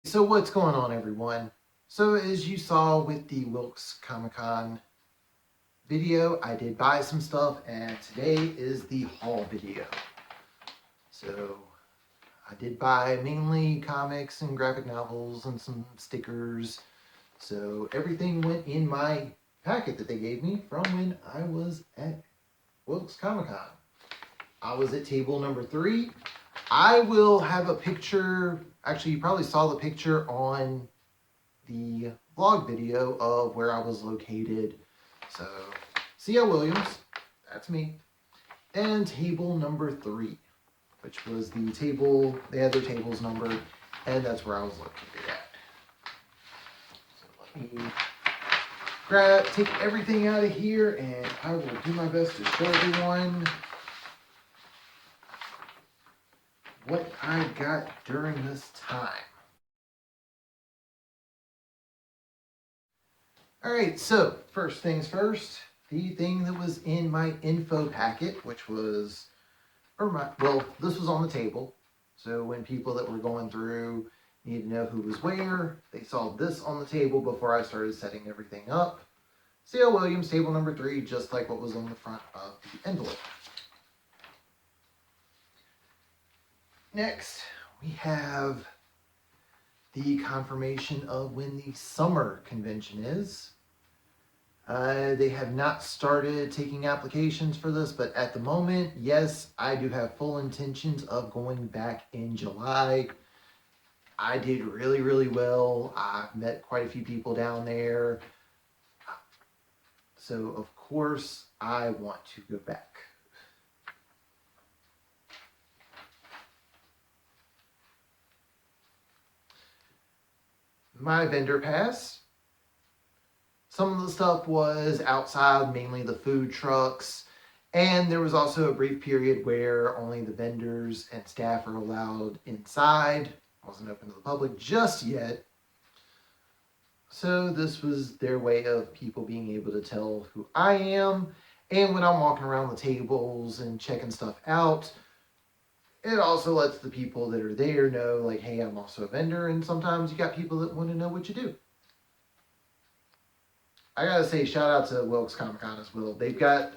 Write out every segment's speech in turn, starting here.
So what's going on, everyone? So as you saw with the Wilkes Comic-Con video, I did buy some stuff, and today is the haul video. So I did buy mainly comics and graphic novels and some stickers. So everything went in my packet that they gave me from when I was at Wilkes Comic-Con. I was at table number 3. I will have a picture. Actually, you probably saw the picture on the vlog video of where I was located. So, C.L. Williams, that's me. And table number 3, which was the table, they had their tables numbered, and that's where I was located at. So let me take everything out of here, and I will do my best to show everyone what I got during this time. Alright, so first things first, the thing that was in my info packet, which was, this was on the table. So when people that were going through needed to know who was where, they saw this on the table before I started setting everything up. C.L. Williams, table number 3, just like what was on the front of the envelope. Next, we have the confirmation of when the summer convention is. They have not started taking applications for this, but at the moment, yes, I do have full intentions of going back in July. I did really, really well. I've met quite a few people down there. So, of course, I want to go back. My vendor pass. Some of the stuff was outside, mainly the food trucks. And there was also a brief period where only the vendors and staff are allowed inside. It wasn't open to the public just yet. So this was their way of people being able to tell who I am. And when I'm walking around the tables and checking stuff out, it also lets the people that are there know, like, hey, I'm also a vendor. And sometimes you got people that want to know what you do. I gotta say, shout out to Wilkes Comic Con as well. They probably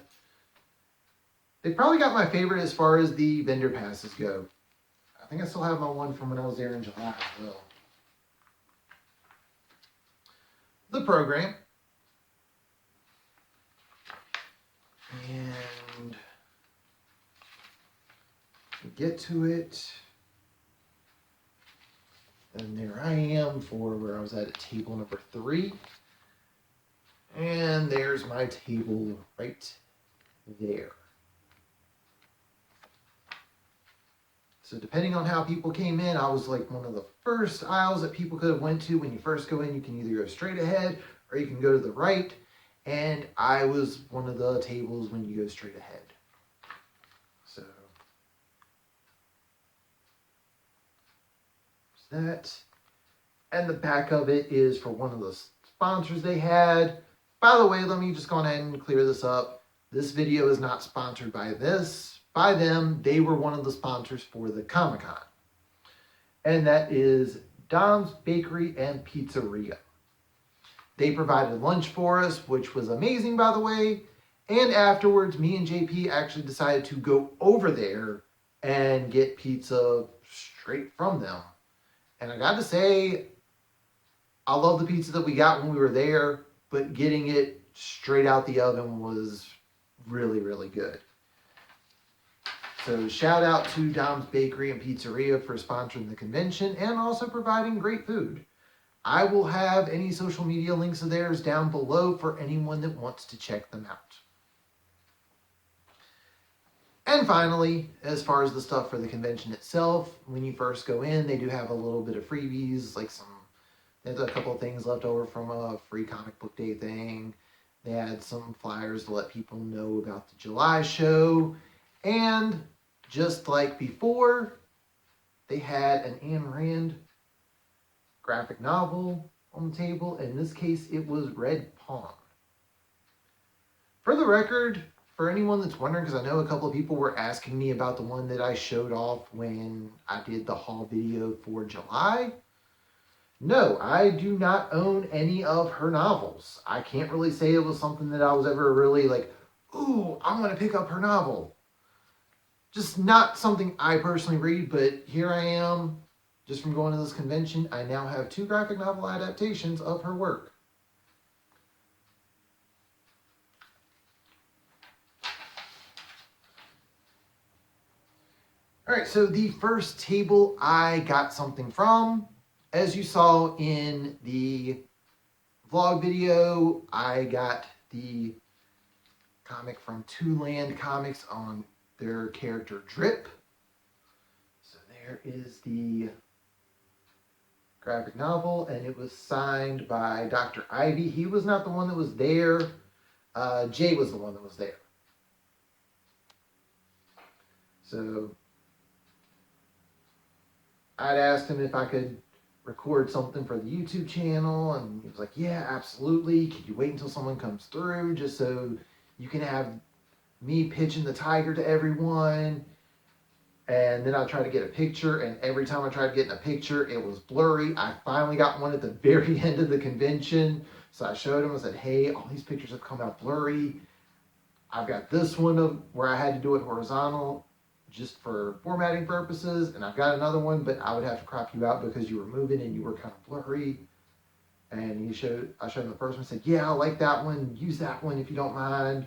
got my favorite as far as the vendor passes go. I think I still have my one from when I was there in July as well. The program. And get to it. And there I am for where I was at table number 3. And there's my table right there. So depending on how people came in, I was like one of the first aisles that people could have went to. When you first go in, you can either go straight ahead or you can go to the right. And I was one of the tables when you go straight ahead. So that. And the back of it is for one of the sponsors they had. By the way, let me just go ahead and clear this up. This video is not sponsored by them. They were one of the sponsors for the Comic-Con. And that is Dom's Bakery and Pizzeria. They provided lunch for us, which was amazing, by the way. And afterwards, me and JP actually decided to go over there and get pizza straight from them. And I got to say, I love the pizza that we got when we were there, but getting it straight out the oven was really, really good. So shout out to Dom's Bakery and Pizzeria for sponsoring the convention and also providing great food. I will have any social media links of theirs down below for anyone that wants to check them out. And finally, as far as the stuff for the convention itself, when you first go in, they do have a little bit of freebies, like there's a couple of things left over from a free comic book day thing. They had some flyers to let people know about the July show. And just like before, they had an Ayn Rand graphic novel on the table. In this case, it was Red Pawn. For the record, for anyone that's wondering, because I know a couple of people were asking me about the one that I showed off when I did the haul video for July. No, I do not own any of her novels. I can't really say it was something that I was ever really like, ooh, I'm going to pick up her novel. Just not something I personally read, but here I am, just from going to this convention. I now have 2 graphic novel adaptations of her work. All right, so the first table I got something from, as you saw in the vlog video, I got the comic from Two Land Comics on their character Drip. So there is the graphic novel, and it was signed by Dr. Ivy. He was not the one that was there. Jay was the one that was there. So I'd asked him if I could record something for the YouTube channel, and he was like, yeah, absolutely. Could you wait until someone comes through just so you can have me pitching the tiger to everyone? And then I tried to get a picture, and every time I tried to get in a picture, it was blurry. I finally got one at the very end of the convention. So I showed him, I said, hey, all these pictures have come out blurry. I've got this one of where I had to do it horizontal just for formatting purposes, and I've got another one, but I would have to crop you out because you were moving and you were kind of blurry. And I showed him the first one, said, yeah, I like that one. Use that one if you don't mind.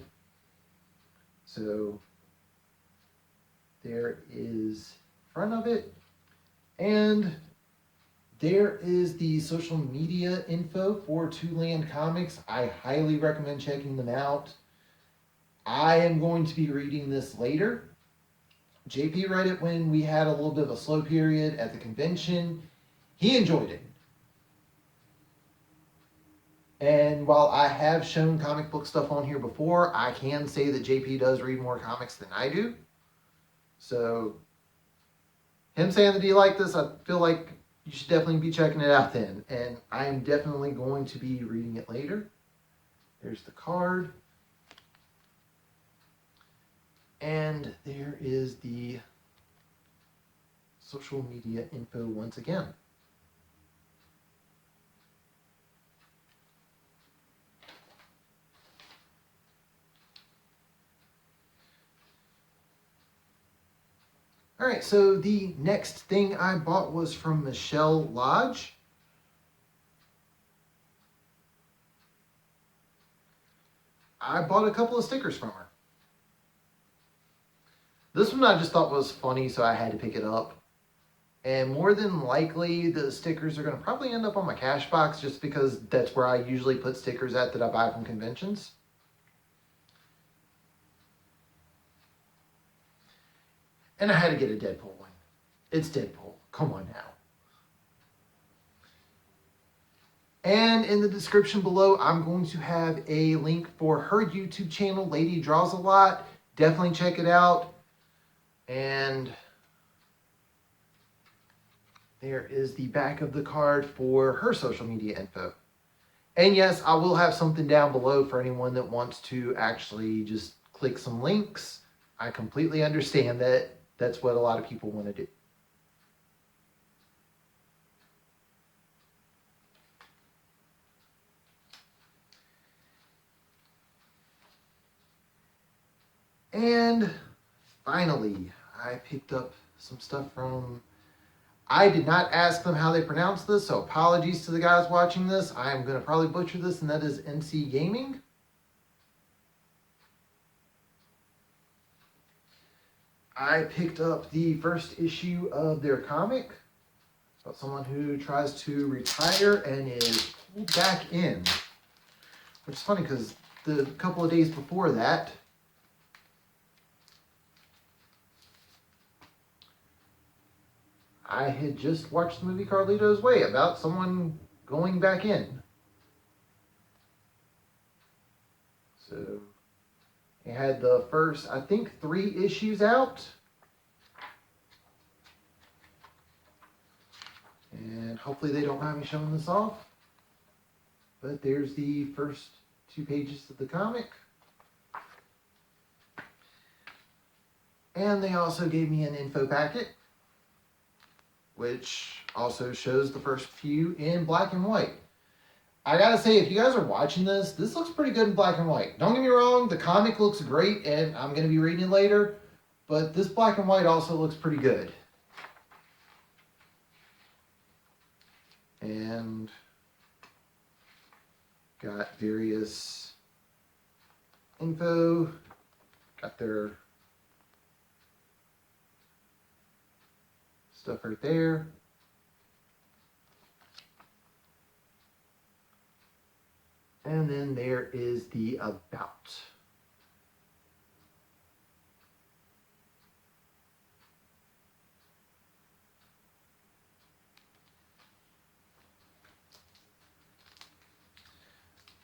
So there is front of it, and there is the social media info for Two Land Comics. I highly recommend checking them out. I am going to be reading this later. JP read it when we had a little bit of a slow period at the convention. He enjoyed it. And while I have shown comic book stuff on here before, I can say that JP does read more comics than I do. So him saying that he liked this, I feel like you should definitely be checking it out then. And I am definitely going to be reading it later. There's the card. And there is the social media info once again. All right, so the next thing I bought was from Michelle Lodge. I bought a couple of stickers from her. This one I just thought was funny, so I had to pick it up. And more than likely, the stickers are going to probably end up on my cash box just because that's where I usually put stickers at that I buy from conventions. And I had to get a Deadpool one. It's Deadpool. Come on now. And in the description below, I'm going to have a link for her YouTube channel, Lady Draws a Lot. Definitely check it out. And there is the back of the card for her social media info. And yes, I will have something down below for anyone that wants to actually just click some links. I completely understand that that's what a lot of people want to do. And finally, I picked up some stuff from... I did not ask them how they pronounce this, so apologies to the guys watching this. I am going to probably butcher this, and that is NC Gaming. I picked up the first issue of their comic about someone who tries to retire and is pulled back in. Which is funny because the couple of days before that, I had just watched the movie Carlito's Way about someone going back in. So it had the first, I think, 3 issues out. And hopefully they don't mind me showing this off. But there's the first 2 pages of the comic. And they also gave me an info packet. which also shows the first few in black and white. I gotta say, if you guys are watching this, this looks pretty good in black and white. Don't get me wrong, the comic looks great, and I'm gonna be reading it later, but this black and white also looks pretty good. And got various info, got their stuff right there. And then there is the about.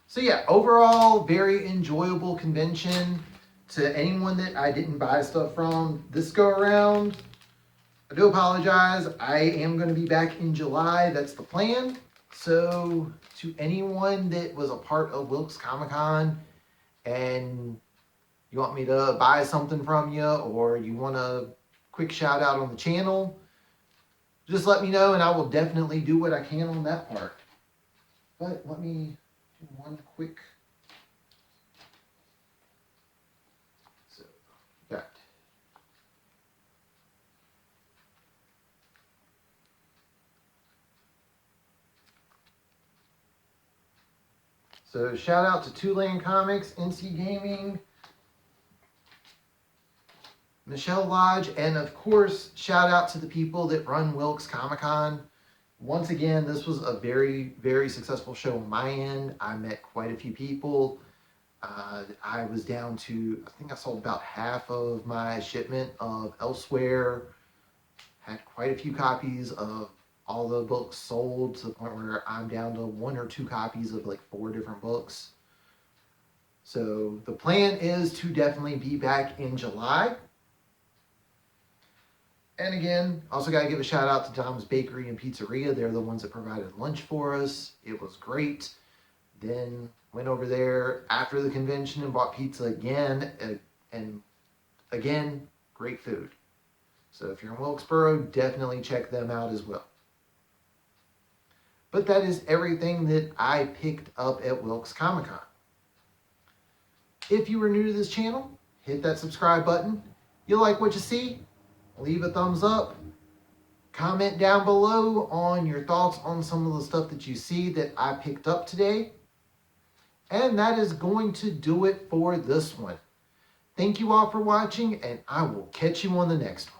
So yeah, overall, very enjoyable convention. To anyone that I didn't buy stuff from this go around, I do apologize. I am going to be back in July. That's the plan. So to anyone that was a part of Wilkes Comic-Con and you want me to buy something from you, or you want a quick shout out on the channel, just let me know and I will definitely do what I can on that part. But let me do one quick. So, got So shout out to Two Lane Comics, NC Gaming, Michelle Lodge, and of course, shout out to the people that run Wilkes Comic-Con. Once again, this was a very, very successful show on my end. I met quite a few people. I was down to, I think I sold about half of my shipment of Elsewhere. Had quite a few copies of all the books sold, to the point where I'm down to 1 or 2 copies of like 4 different books. So the plan is to definitely be back in July. And again, also got to give a shout out to Tom's Bakery and Pizzeria. They're the ones that provided lunch for us. It was great. Then went over there after the convention and bought pizza again. And again, great food. So if you're in Wilkesboro, definitely check them out as well. But that is everything that I picked up at Wilkes Comic-Con. If you are new to this channel, hit that subscribe button. You like what you see? Leave a thumbs up. Comment down below on your thoughts on some of the stuff that you see that I picked up today. And that is going to do it for this one. Thank you all for watching, and I will catch you on the next one.